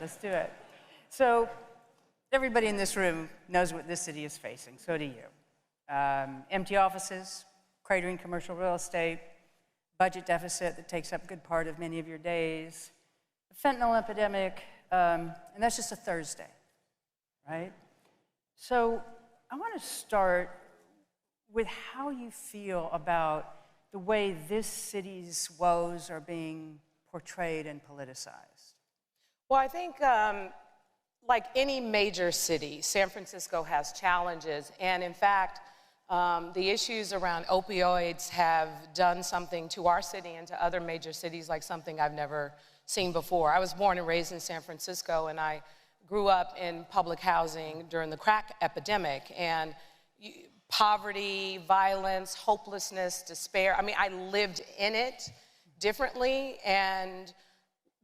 Let's do it. So everybody in this room knows what this city is facing. So do you. Empty offices, cratering commercial real estate, budget deficit that takes up a good part of many of your days, the fentanyl epidemic, and that's just a Thursday, right? So I want to start with how you feel about the way this city's woes are being portrayed and politicized. Well, I think like any major city, San Francisco has challenges. And in fact, the issues around opioids have done something to our city and to other major cities like something I've never seen before. I was born and raised in San Francisco, and I grew up in public housing during the crack epidemic. And poverty, violence, hopelessness, despair. I mean, I lived in it differently, and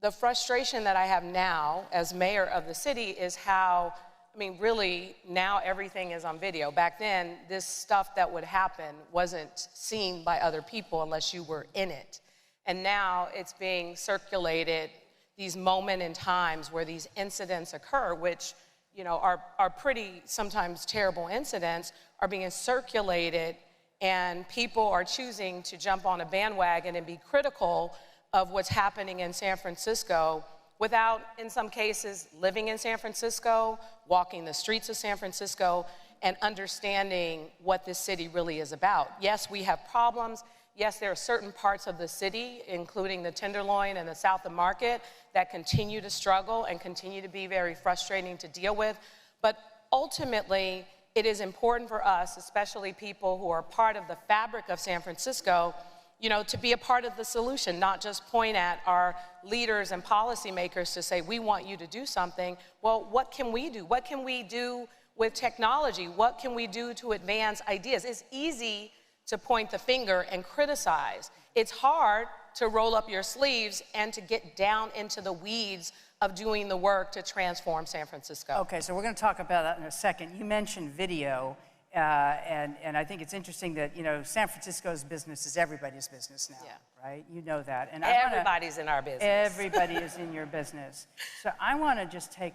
the frustration that I have now as mayor of the city is how, I mean, really, now everything is on video. Back then, this stuff that would happen wasn't seen by other people unless you were in it. And now it's being circulated, these moment in times where these incidents occur, which, you know, are pretty sometimes terrible incidents, are being circulated, and people are choosing to jump on a bandwagon and be critical of what's happening in San Francisco without, in some cases, living in San Francisco, walking the streets of San Francisco, and understanding what this city really is about. Yes, we have problems. Yes, there are certain parts of the city, including the Tenderloin and the South of Market, that continue to struggle and continue to be very frustrating to deal with. But ultimately, it is important for us, especially people who are part of the fabric of San Francisco, you know, to be a part of the solution, not just point at our leaders and policymakers to say, we want you to do something. Well, what can we do? What can we do with technology? What can we do to advance ideas? It's easy to point the finger and criticize. It's hard to roll up your sleeves and to get down into the weeds of doing the work to transform San Francisco. Okay, so we're going to talk about that in a second. You mentioned video, and I think it's interesting that, you know, San Francisco's business is everybody's business now, right? You know that. And everybody's in our business. Everybody is in your business. So I want to just take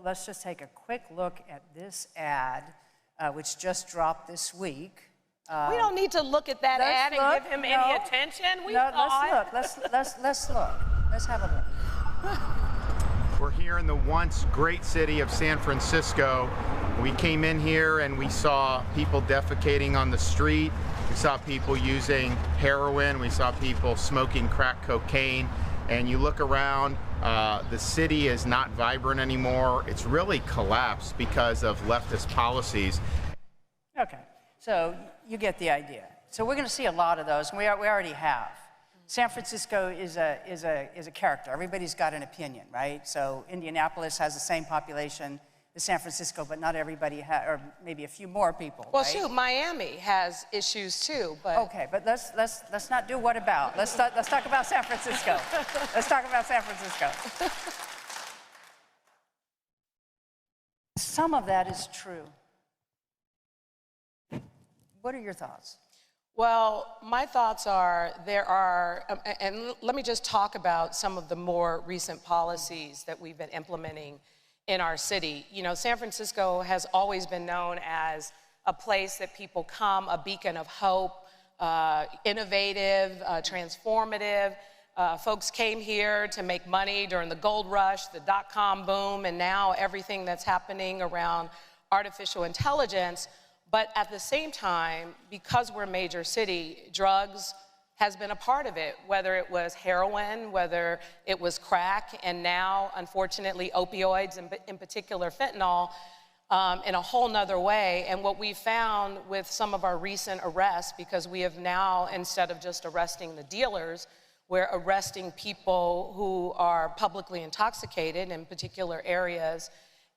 let's just take a quick look at this ad, which just dropped this week. We don't need to look at that ad and give him any attention. Let's look. Let's have a look. We're here in the once great city of San Francisco. We came in here and we saw people defecating on the street. We saw people using heroin. We saw people smoking crack cocaine. And you look around, the city is not vibrant anymore. It's really collapsed because of leftist policies. Okay, so you get the idea. So we're going to see a lot of those, and we already have. San Francisco is a character. Everybody's got an opinion, right? So Indianapolis has the same population as San Francisco, but not everybody or maybe a few more people. Well, right? shoot, Miami has issues too, but okay, but let's not do what about. Let's talk about San Francisco. Let's talk about San Francisco. Some of that is true. What are your thoughts? Well, my thoughts are and let me just talk about some of the more recent policies that we've been implementing in our city. You know, San Francisco has always been known as a place that people come, a beacon of hope, innovative, transformative. Folks came here to make money during the gold rush, the dot-com boom, and now everything that's happening around artificial intelligence. But at the same time, because we're a major city, drugs has been a part of it, whether it was heroin, whether it was crack, and now, unfortunately, opioids, in particular fentanyl, in a whole nother way. And what we found with some of our recent arrests, because we have now, instead of just arresting the dealers, we're arresting people who are publicly intoxicated in particular areas.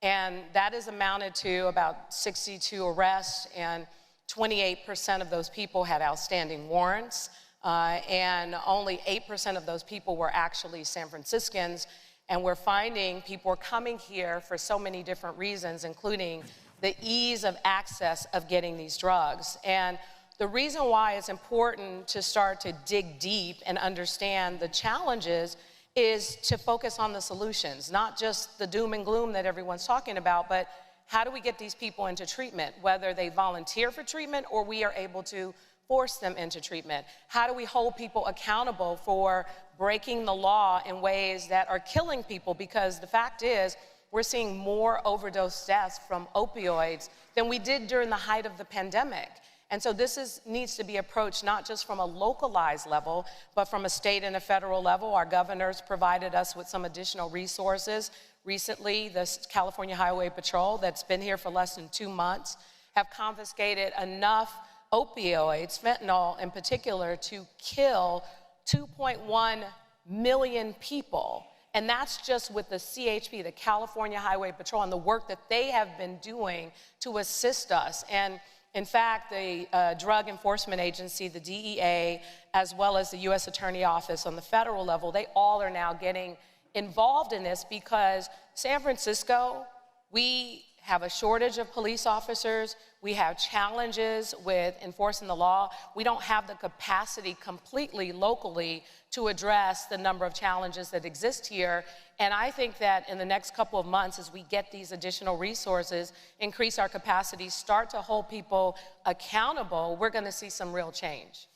And that has amounted to about 62 arrests, and 28% of those people had outstanding warrants, and only 8% of those people were actually San Franciscans. And we're finding people are coming here for so many different reasons, including the ease of access of getting these drugs. And the reason why it's important to start to dig deep and understand the challenges is to focus on the solutions, not just the doom and gloom that everyone's talking about, but how do we get these people into treatment, whether they volunteer for treatment or we are able to force them into treatment? How do we hold people accountable for breaking the law in ways that are killing people? Because the fact is, we're seeing more overdose deaths from opioids than we did during the height of the pandemic. And so this needs to be approached not just from a localized level, but from a state and a federal level. Our governors provided us with some additional resources. Recently, the California Highway Patrol, that's been here for less than 2 months, have confiscated enough opioids, fentanyl in particular, to kill 2.1 million people. And that's just with the CHP, the California Highway Patrol, and the work that they have been doing to assist us. And in fact, the Drug Enforcement Agency, the DEA, as well as the U.S. Attorney Office on the federal level, they all are now getting involved in this because San Francisco, we have a shortage of police officers. We have challenges with enforcing the law. We don't have the capacity completely locally to address the number of challenges that exist here. And I think that in the next couple of months, as we get these additional resources, increase our capacity, start to hold people accountable, we're going to see some real change.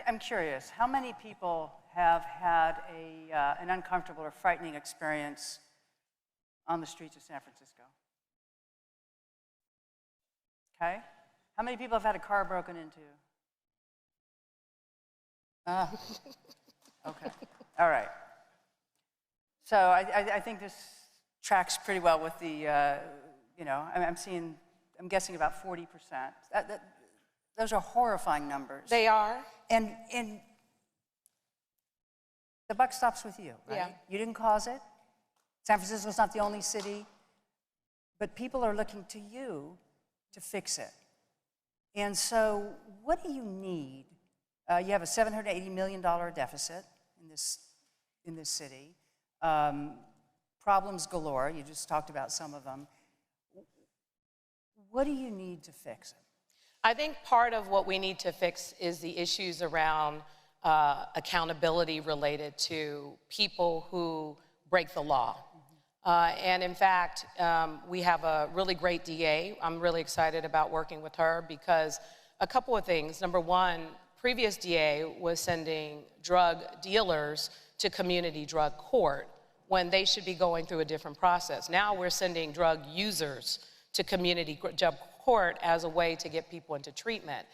I'm curious, how many people have had an uncomfortable or frightening experience on the streets of San Francisco? Okay. How many people have had a car broken into? Okay. All right. So I think this tracks pretty well with the, I'm guessing about 40%. Those are horrifying numbers. They are. And the buck stops with you, right? Yeah. You didn't cause it. San Francisco's not the only city. But people are looking to you to fix it. And so what do you need? You have a $780 million deficit in this city. Problems galore. You just talked about some of them. What do you need to fix it? I think part of what we need to fix is the issues around accountability related to people who break the law. And in fact, we have a really great DA. I'm really excited about working with her because a couple of things. Number one, previous DA was sending drug dealers to community drug court when they should be going through a different process. Now we're sending drug users to community drug court as a way to get people into treatment.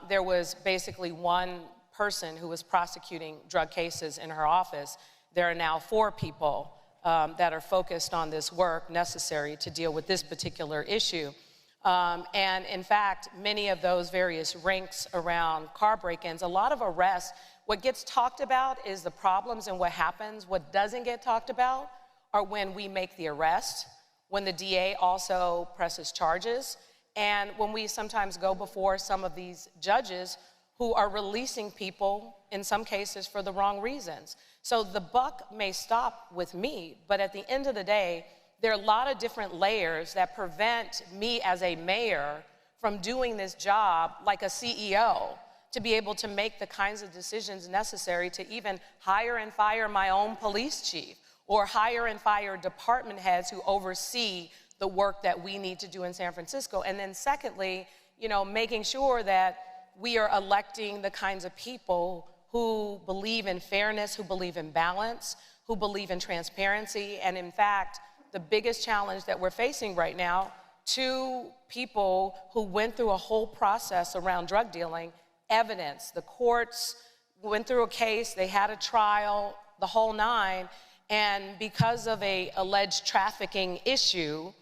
There was basically one person who was prosecuting drug cases in her office. There are now 4 people that are focused on this work necessary to deal with this particular issue. And in fact, many of those various ranks around car break-ins, a lot of arrests, what gets talked about is the problems and what happens. What doesn't get talked about are when we make the arrest, when the DA also presses charges, and when we sometimes go before some of these judges who are releasing people, in some cases, for the wrong reasons. So the buck may stop with me, but at the end of the day, there are a lot of different layers that prevent me as a mayor from doing this job like a CEO, to be able to make the kinds of decisions necessary to even hire and fire my own police chief, or hire and fire department heads who oversee the work that we need to do in San Francisco. And then secondly, making sure that we are electing the kinds of people who believe in fairness, who believe in balance, who believe in transparency. And in fact, the biggest challenge that we're facing right now, 2 people who went through a whole process around drug dealing, evidence. The courts went through a case, they had a trial, the whole 9, and because of an alleged trafficking issue,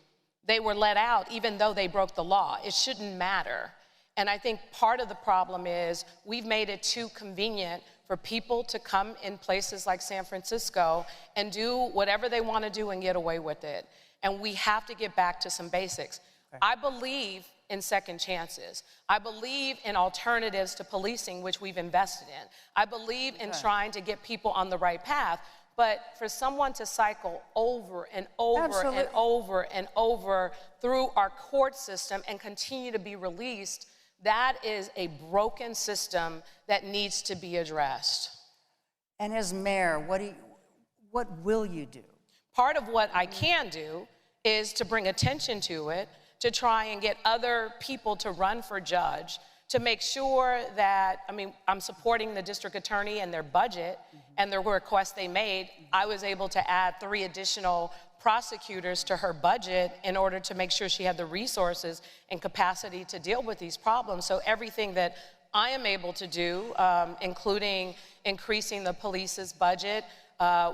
they were let out even though they broke the law. It shouldn't matter. And I think part of the problem is we've made it too convenient for people to come in places like San Francisco and do whatever they want to do and get away with it. And we have to get back to some basics. Okay. I believe in second chances. I believe in alternatives to policing, which we've invested in. I believe in trying to get people on the right path. But for someone to cycle over and over and over and over through our court system and continue to be released, that is a broken system that needs to be addressed. And as mayor, what will you do? Part of what I can do is to bring attention to it, to try and get other people to run for judge, to make sure that, I mean, I'm supporting the district attorney and their budget and the request they made. I was able to add 3 additional prosecutors to her budget in order to make sure she had the resources and capacity to deal with these problems. So everything that I am able to do, including increasing the police's budget.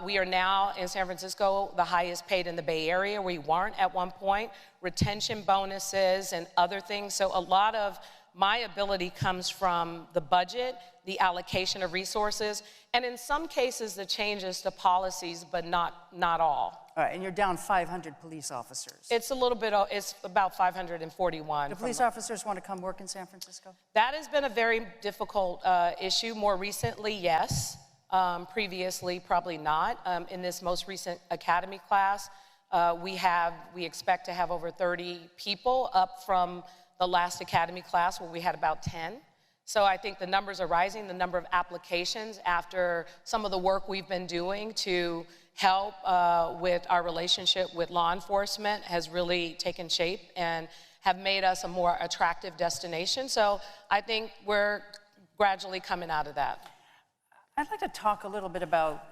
We are now in San Francisco the highest paid in the Bay Area. We weren't at one point. Retention bonuses and other things. So a lot of my ability comes from the budget, the allocation of resources, and in some cases the changes to policies, but not all. All right, and you're down 500 police officers. It's a little bit, it's about 541. Do police officers want to come work in San Francisco? That has been a very difficult issue. More recently, yes. Previously, probably not. In this most recent academy class, we expect to have over 30 people, up from the last academy class where we had about 10. So I think the numbers are rising, the number of applications after some of the work we've been doing to help with our relationship with law enforcement has really taken shape and have made us a more attractive destination. So I think we're gradually coming out of that. I'd like to talk a little bit about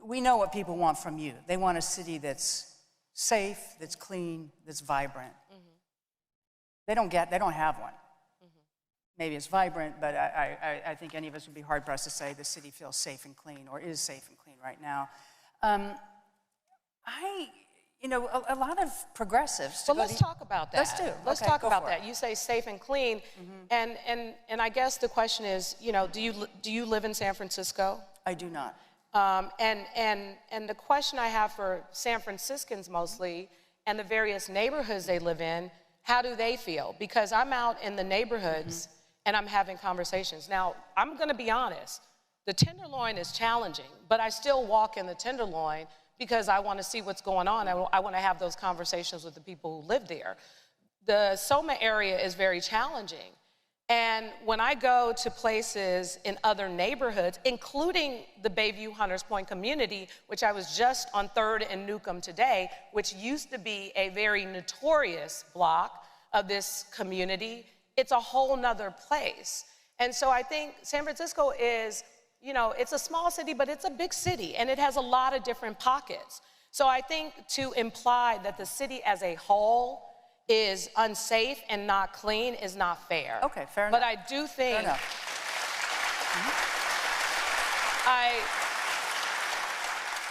we know what people want from you. They want a city that's safe, that's clean, that's vibrant. They don't have one. Maybe it's vibrant, but I think any of us would be hard-pressed to say the city feels safe and clean, or is safe and clean right now. A lot of progressives. Well, let's talk about that. Let's do. Let's Okay, talk go about for that. it. You say safe and clean, and I guess the question is, do you live in San Francisco? I do not. And the question I have for San Franciscans mostly, and the various neighborhoods they live in, how do they feel? Because I'm out in the neighborhoods and I'm having conversations. Now, I'm gonna be honest, the Tenderloin is challenging, but I still walk in the Tenderloin because I wanna see what's going on. I wanna have those conversations with the people who live there. The Soma area is very challenging. And when I go to places in other neighborhoods, including the Bayview Hunters Point community, which I was just on 3rd and Newcomb today, which used to be a very notorious block of this community, it's a whole nother place. And so I think San Francisco is, it's a small city, but it's a big city, and it has a lot of different pockets. So I think to imply that the city as a whole is unsafe and not clean is not fair. Okay, fair enough. But I do think, fair enough.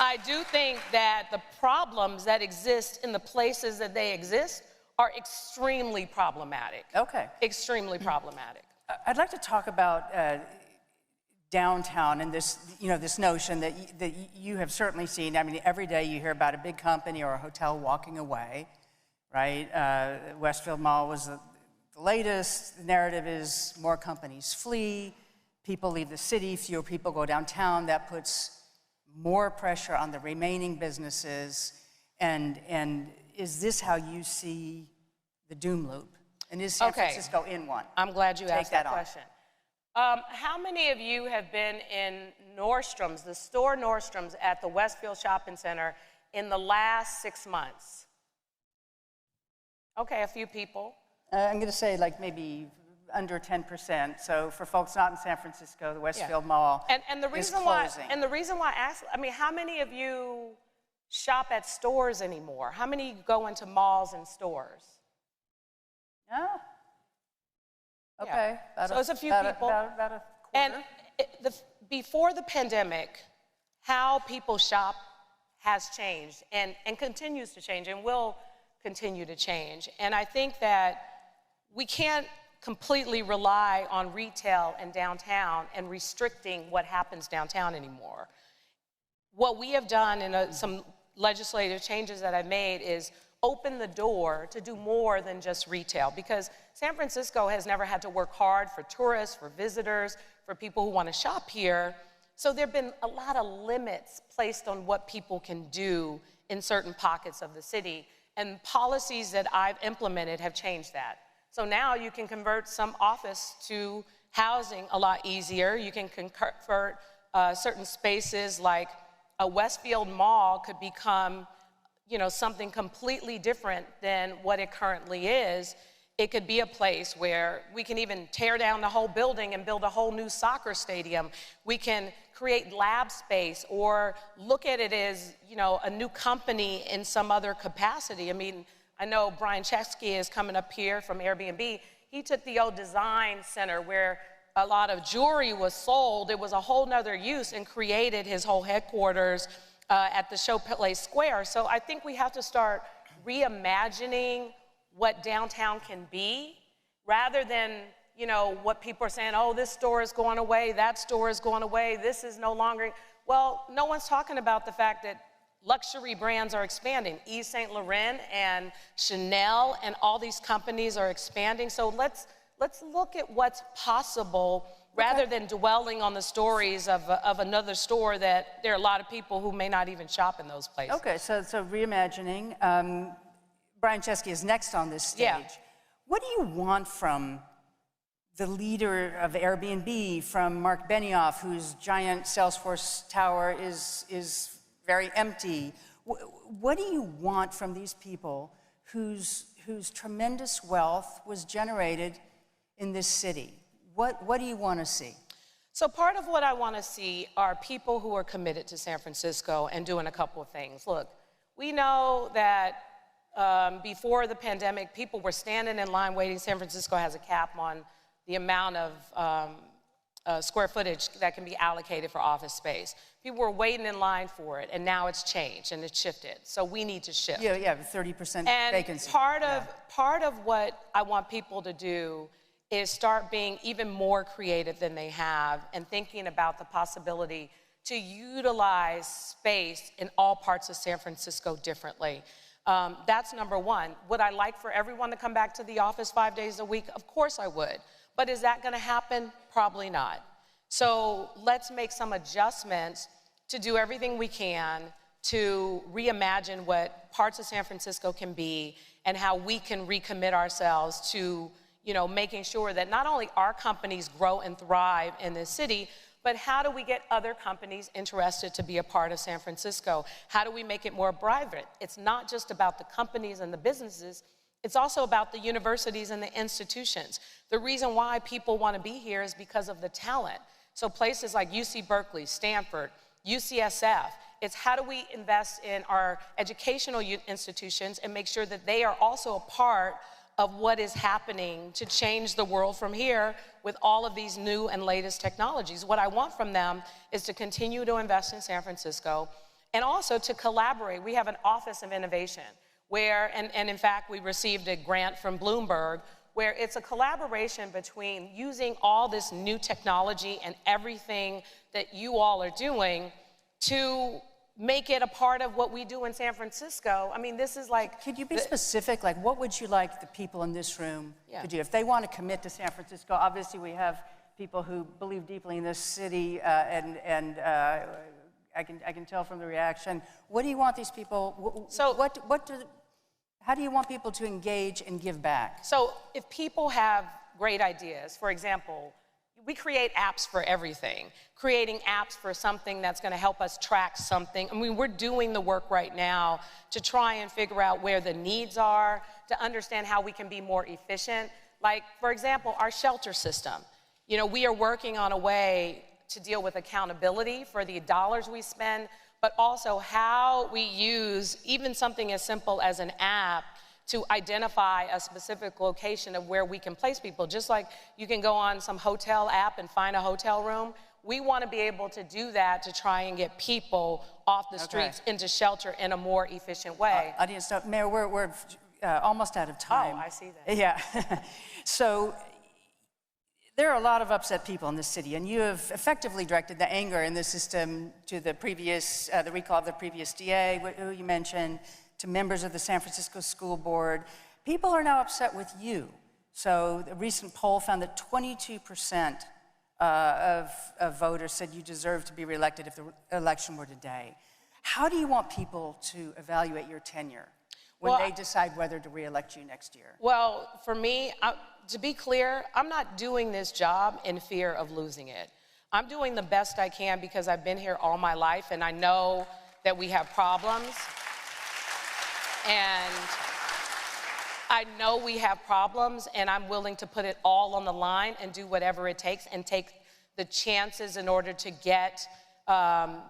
I do think that the problems that exist in the places that they exist are extremely problematic. Okay. Extremely problematic. I'd like to talk about downtown and this, this notion that you have certainly seen. I mean, every day you hear about a big company or a hotel walking away. Right? Westfield Mall was the latest. The narrative is more companies flee, people leave the city, fewer people go downtown. That puts more pressure on the remaining businesses. And is this how you see the doom loop? And is San Francisco in one? I'm glad you asked that on. question. How many of you have been in Nordstrom's, the store Nordstrom's at the Westfield Shopping Center in the last 6 months? Okay, a few people. I'm going to say like maybe under 10%. So for folks not in San Francisco, the Westfield Mall and the reason is closing. the reason why I asked, how many of you shop at stores anymore? How many go into malls and stores? No. Okay. Yeah. So it's a few people. About a quarter. And before the pandemic, how people shop has changed and continues to change and will continue to change. And I think that we can't completely rely on retail and downtown and restricting what happens downtown anymore. What we have done in some legislative changes that I've made is open the door to do more than just retail, because San Francisco has never had to work hard for tourists, for visitors, for people who want to shop here. So there have been a lot of limits placed on what people can do in certain pockets of the city. And policies that I've implemented have changed that. So now you can convert some office to housing a lot easier. You can convert certain spaces like a Westfield Mall could become, something completely different than what it currently is. It could be a place where we can even tear down the whole building and build a whole new soccer stadium. We can create lab space or look at it as, a new company in some other capacity. I mean, I know Brian Chesky is coming up here from Airbnb. He took the old design center where a lot of jewelry was sold. It was a whole nother use and created his whole headquarters at the Showplace Square. So I think we have to start reimagining what downtown can be, rather than, what people are saying, oh, this store is going away, that store is going away, this is no longer. Well, no one's talking about the fact that luxury brands are expanding. Yves Saint Laurent and Chanel and all these companies are expanding. So let's look at what's possible rather than dwelling on the stories of another store that there are a lot of people who may not even shop in those places. Okay, so reimagining. Brian Chesky is next on this stage. Yeah. What do you want from the leader of Airbnb, from Mark Benioff, whose giant Salesforce tower is very empty? What do you want from these people whose tremendous wealth was generated in this city? What do you want to see? So part of what I want to see are people who are committed to San Francisco and doing a couple of things. Look, we know that before the pandemic, people were standing in line waiting. San Francisco has a cap on the amount of square footage that can be allocated for office space. People were waiting in line for it, and now it's changed and it's shifted. So we need to shift. Yeah, 30% vacancy. And part of what I want people to do is start being even more creative than they have and thinking about the possibility to utilize space in all parts of San Francisco differently. That's number one. Would I like for everyone to come back to the office 5 days a week? Of course I would. But is that going to happen? Probably not. So let's make some adjustments to do everything we can to reimagine what parts of San Francisco can be and how we can recommit ourselves to, making sure that not only our companies grow and thrive in this city, but how do we get other companies interested to be a part of San Francisco? How do we make it more vibrant? It's not just about the companies and the businesses, it's also about the universities and the institutions. The reason why people want to be here is because of the talent. So places like UC Berkeley, Stanford, UCSF, it's how do we invest in our educational institutions and make sure that they are also a part of what is happening to change the world from here with all of these new and latest technologies. What I want from them is to continue to invest in San Francisco and also to collaborate. We have an Office of Innovation where, and in fact, we received a grant from Bloomberg where it's a collaboration between using all this new technology and everything that you all are doing to make it a part of what we do in San Francisco. I mean, this is like... Could you be specific? Like, what would you like the people in this room to do? If they want to commit to San Francisco, obviously we have people who believe deeply in this city, and I can tell from the reaction. What do you want these people... how do you want people to engage and give back? So if people have great ideas, for example, we create apps for everything. Creating apps for something that's going to help us track something. I mean, we're doing the work right now to try and figure out where the needs are, to understand how we can be more efficient. Like, for example, our shelter system. We are working on a way to deal with accountability for the dollars we spend, but also how we use even something as simple as an app to identify a specific location of where we can place people. Just like you can go on some hotel app and find a hotel room, we want to be able to do that to try and get people off the streets into shelter in a more efficient way. Audience, Mayor, we're almost out of time. Oh, I see that. Yeah. So there are a lot of upset people in this city, and you have effectively directed the anger in the system to the previous, the recall of the previous DA, who you mentioned, to members of the San Francisco School Board. People are now upset with you. So a recent poll found that 22% of voters said you deserve to be reelected if the election were today. How do you want people to evaluate your tenure? when Well, they decide whether to reelect you next year? Well, for me, to be clear, I'm not doing this job in fear of losing it. I'm doing the best I can because I've been here all my life and I know that we have problems. And I know we have problems and I'm willing to put it all on the line and do whatever it takes and take the chances in order to get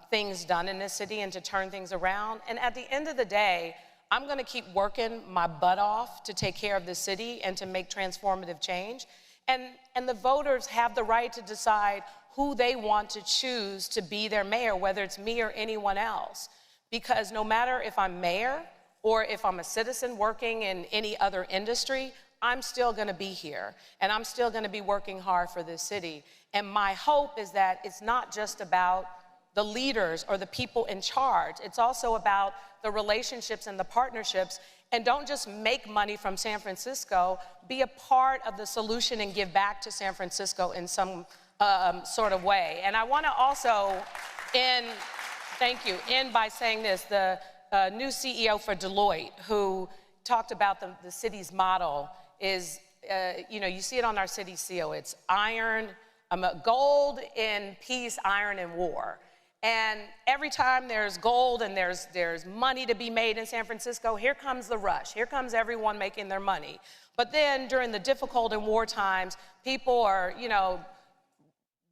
things done in this city and to turn things around. And at the end of the day, I'm gonna keep working my butt off to take care of the city and to make transformative change. And the voters have the right to decide who they want to choose to be their mayor, whether it's me or anyone else. Because no matter if I'm mayor or if I'm a citizen working in any other industry, I'm still gonna be here and I'm still gonna be working hard for this city. And my hope is that it's not just about the leaders or the people in charge. It's also about the relationships and the partnerships. And don't just make money from San Francisco, be a part of the solution and give back to San Francisco in some sort of way. And I want to also end by saying this. The new CEO for Deloitte, who talked about the city's model, is, you see it on our city seal. It's iron, gold in peace, iron in war. And every time there's gold and there's money to be made in San Francisco, here comes the rush. Here comes everyone making their money. But then during the difficult and war times, people are,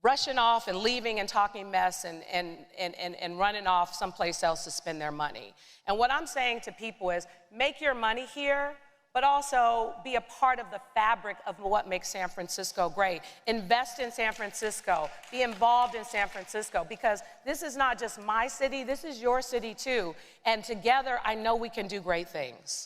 rushing off and leaving and talking mess and running off someplace else to spend their money. And what I'm saying to people is, make your money here, but also be a part of the fabric of what makes San Francisco great. Invest in San Francisco, be involved in San Francisco, because this is not just my city, this is your city too. And together, I know we can do great things.